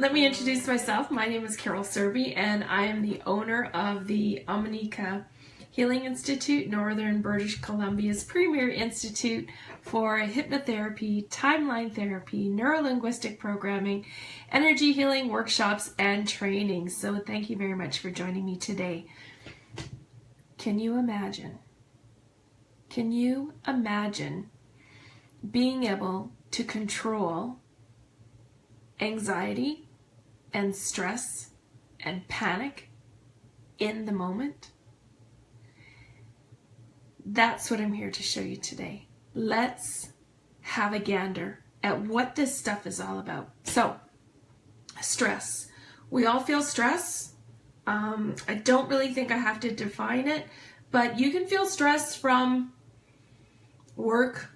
let me introduce myself. My name is Carol Serby, and I am the owner of the Omineca Healing Institute, Northern British Columbia's premier institute for hypnotherapy, timeline therapy, neurolinguistic programming, energy healing workshops, and training. So thank you very much for joining me today. Can you imagine? Can you imagine being able to control anxiety and stress and panic in the moment? That's what I'm here to show you today. Let's have a gander at what this stuff is all about. So, stress. We all feel stress. I don't really think I have to define it, but you can feel stress from work,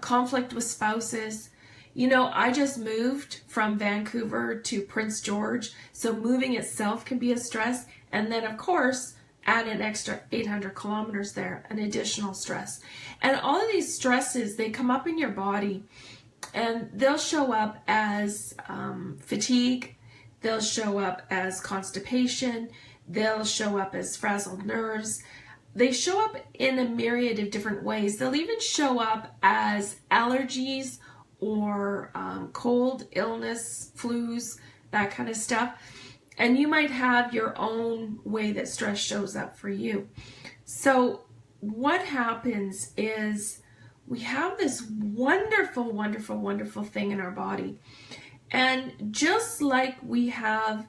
conflict with spouses. You know, I just moved from Vancouver to Prince George, so moving itself can be a stress. And then, of course, add an extra 800 kilometers there, an additional stress. And all of these stresses, they come up in your body, and they'll show up as fatigue, they'll show up as constipation, they'll show up as frazzled nerves. They show up in a myriad of different ways. They'll even show up as allergies or cold, illness, flus, that kind of stuff. And you might have your own way that stress shows up for you. So what happens is we have this wonderful, wonderful, wonderful thing in our body. And just like we have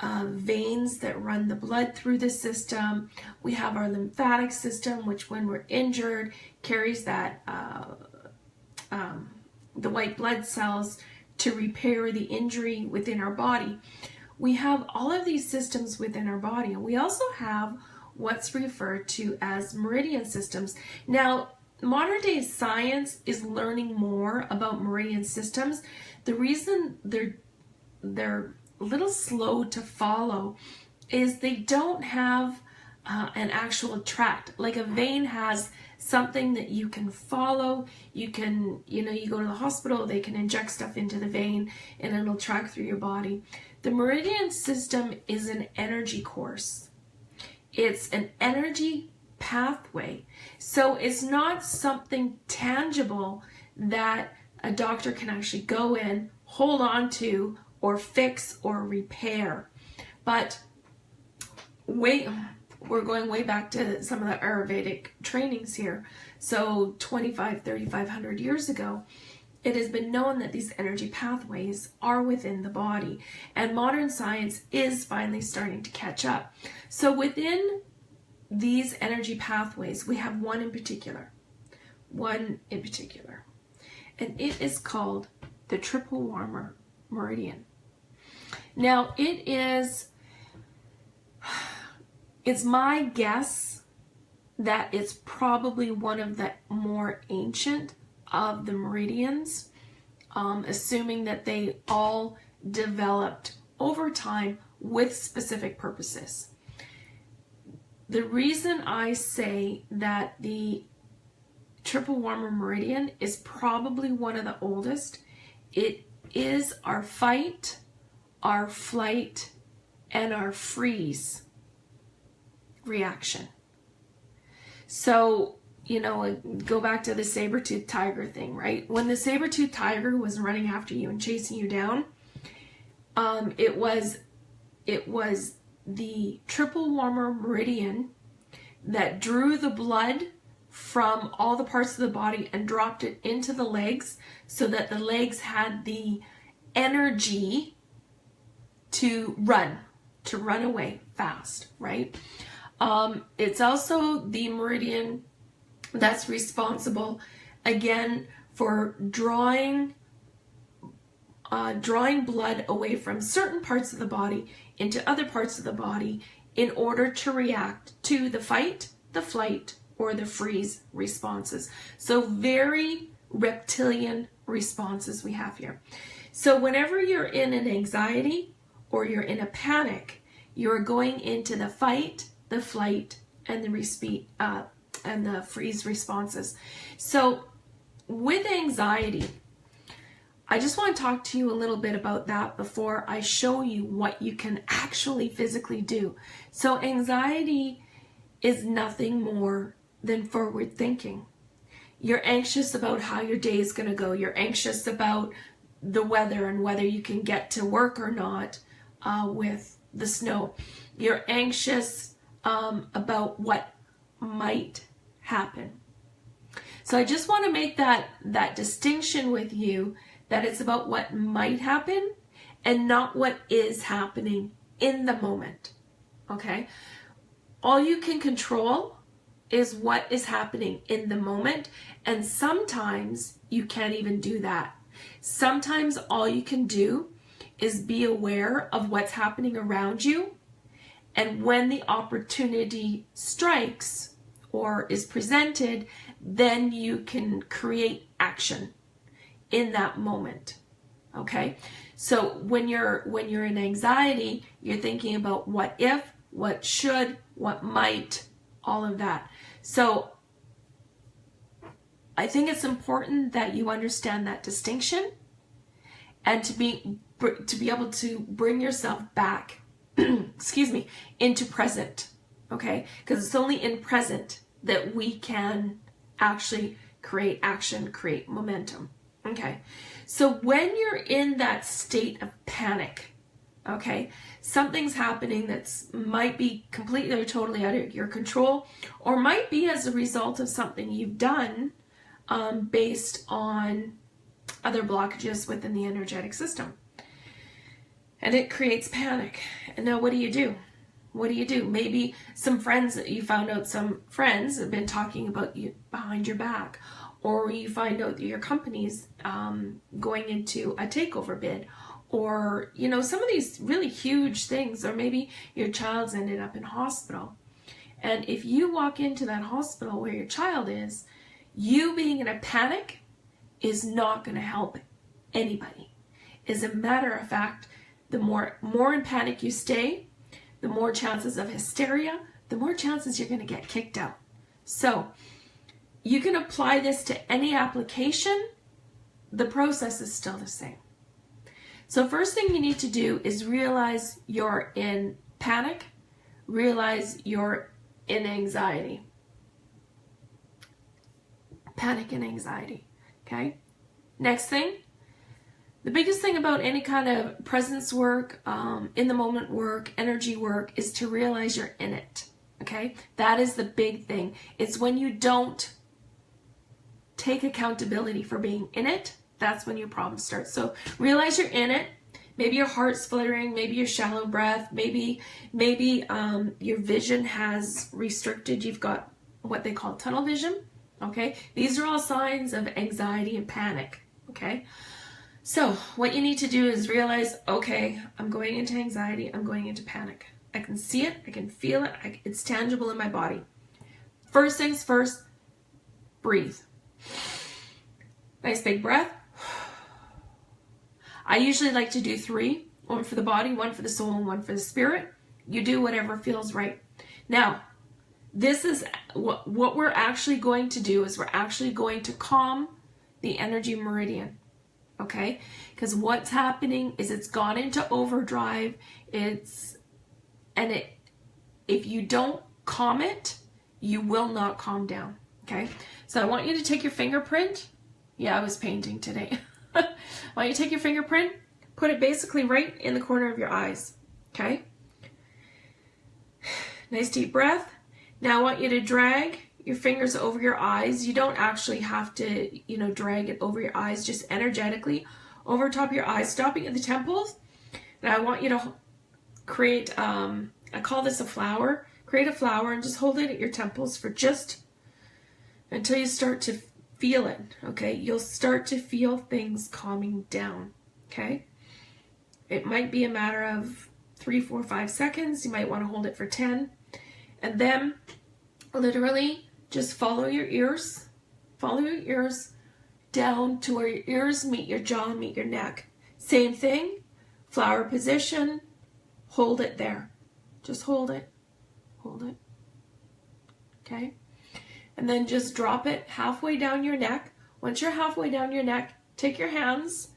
veins that run the blood through the system, we have our lymphatic system, which when we're injured carries that the white blood cells to repair the injury within our body. We have all of these systems within our body, and we also have what's referred to as meridian systems. Now, modern day science is learning more about meridian systems. The reason they're a little slow to follow is they don't have an actual tract. Like a vein has something that you can follow. You can, you go to the hospital, they can inject stuff into the vein and it'll track through your body. The meridian system is an energy course. It's an energy pathway. So it's not something tangible that a doctor can actually go in, hold on to, or fix or repair. But we're going way back to some of the Ayurvedic trainings here. So 3,500 years ago, it has been known that these energy pathways are within the body, and modern science is finally starting to catch up. So within these energy pathways, we have one in particular, and it is called the triple warmer meridian. Now, it's my guess that it's probably one of the more ancient of the meridians, assuming that they all developed over time with specific purposes. The reason I say that the triple warmer meridian is probably one of the oldest, it is our fight, our flight, and our freeze reaction. So, go back to the saber-toothed tiger thing, right? When the saber-toothed tiger was running after you and chasing you down, it was the triple warmer meridian that drew the blood from all the parts of the body and dropped it into the legs so that the legs had the energy to run away fast, right? It's also the meridian that's responsible, again, for drawing blood away from certain parts of the body into other parts of the body in order to react to the fight, the flight, or the freeze responses. So very reptilian responses we have here. So whenever you're in an anxiety or you're in a panic, you're going into the fight, the flight, and the freeze responses. So with anxiety, I just want to talk to you a little bit about that before I show you what you can actually physically do. So anxiety is nothing more than forward thinking. You're anxious about how your day is going to go. You're anxious about the weather and whether you can get to work or not with the snow. You're anxious about what might happen. So I just want to make that distinction with you, that it's about what might happen and not what is happening in the moment. Okay? All you can control is what is happening in the moment, and sometimes you can't even do that. Sometimes all you can do is be aware of what's happening around you, and when the opportunity strikes or is presented, then you can create action in that moment. Okay? So when you're in anxiety, you're thinking about what if, what should, what might, all of that. So I think it's important that you understand that distinction, and to be able to bring yourself back excuse me, into present. Okay? Because it's only in present that we can actually create action, create momentum. Okay? So when you're in that state of panic, okay, something's happening that's might be completely or totally out of your control, or might be as a result of something you've done based on other blockages within the energetic system. And it creates panic. And now what do you do? What do you do? Maybe some friends, you found out some friends have been talking about you behind your back, or you find out that your company's going into a takeover bid, or, you know, some of these really huge things, or maybe your child's ended up in hospital. And if you walk into that hospital where your child is, you being in a panic is not going to help anybody. As a matter of fact, the more in panic you stay, the more chances of hysteria, the more chances you're going to get kicked out. So you can apply this to any application. The process is still the same. So first thing you need to do is realize you're in panic, realize you're in anxiety. Panic and anxiety, okay? Next thing, the biggest thing about any kind of presence work, in the moment work, energy work, is to realize you're in it, okay? That is the big thing. It's when you don't take accountability for being in it, that's when your problem starts. So realize you're in it. Maybe your heart's fluttering, maybe you're shallow breath, maybe your vision has restricted. You've got what they call tunnel vision, okay? These are all signs of anxiety and panic, okay? So what you need to do is realize, okay, I'm going into anxiety, I'm going into panic. I can see it, I can feel it, it's tangible in my body. First things first, breathe. Nice big breath. I usually like to do 3, one for the body, one for the soul, and one for the spirit. You do whatever feels right. Now, this is what we're actually going to do, is we're actually going to calm the energy meridian, okay? Because what's happening is it's gone into overdrive. If you don't calm it, you will not calm down, okay? So I want you to take your fingerprint. Yeah, I was painting today. I want you to take your fingerprint, put it basically right in the corner of your eyes, okay? Nice deep breath. Now I want you to drag your fingers over your eyes. You don't actually have to, drag it over your eyes, just energetically over top of your eyes, stopping at the temples. And I want you to create, I call this a flower. Create a flower and just hold it at your temples for just until you start to feel it, okay? You'll start to feel things calming down, okay? It might be a matter of 3, 4, 5 seconds. You might want to hold it for 10. And then literally just follow your ears down to where your ears meet your jaw, meet your neck. Same thing, flower position, hold it there. Just hold it, okay? And then just drop it halfway down your neck. Once you're halfway down your neck, take your hands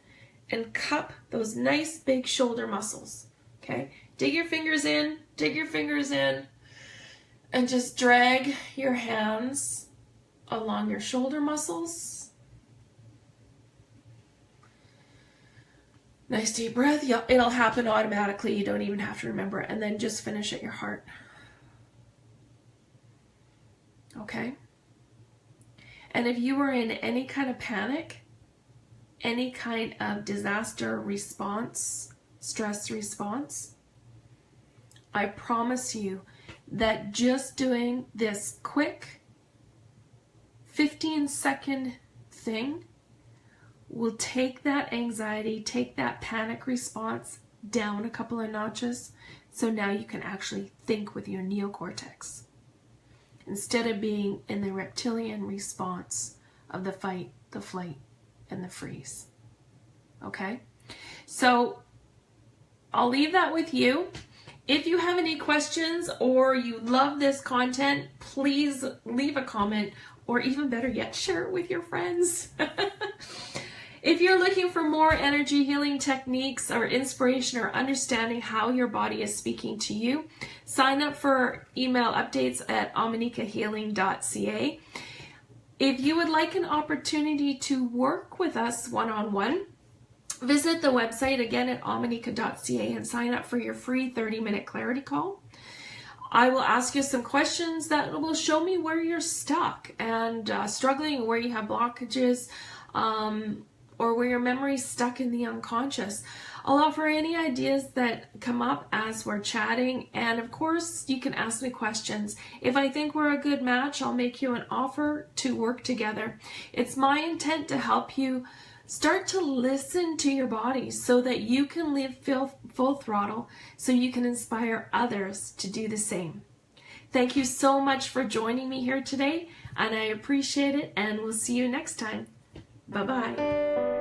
and cup those nice big shoulder muscles. Okay, dig your fingers in, and just drag your hands along your shoulder muscles. Nice deep breath. It'll happen automatically. You don't even have to remember it. And then just finish at your heart. Okay? And if you were in any kind of panic, any kind of disaster response, stress response, I promise you that just doing this quick 15-second thing will take that anxiety, take that panic response down a couple of notches. So now you can actually think with your neocortex instead of being in the reptilian response of the fight, the flight, and the freeze. Okay? So I'll leave that with you. If you have any questions or you love this content, please leave a comment, or even better yet, share it with your friends. If you're looking for more energy healing techniques or inspiration or understanding how your body is speaking to you, sign up for email updates at ominecahealing.ca. If you would like an opportunity to work with us one-on-one, visit the website again at omineca.ca and sign up for your free 30-minute clarity call. I will ask you some questions that will show me where you're stuck and struggling, where you have blockages, or where your memory's stuck in the unconscious. I'll offer any ideas that come up as we're chatting, and of course you can ask me questions. If I think we're a good match, I'll make you an offer to work together. It's my intent to help you start to listen to your body so that you can live full throttle, so you can inspire others to do the same. Thank you so much for joining me here today, and I appreciate it, and we'll see you next time. Bye-bye.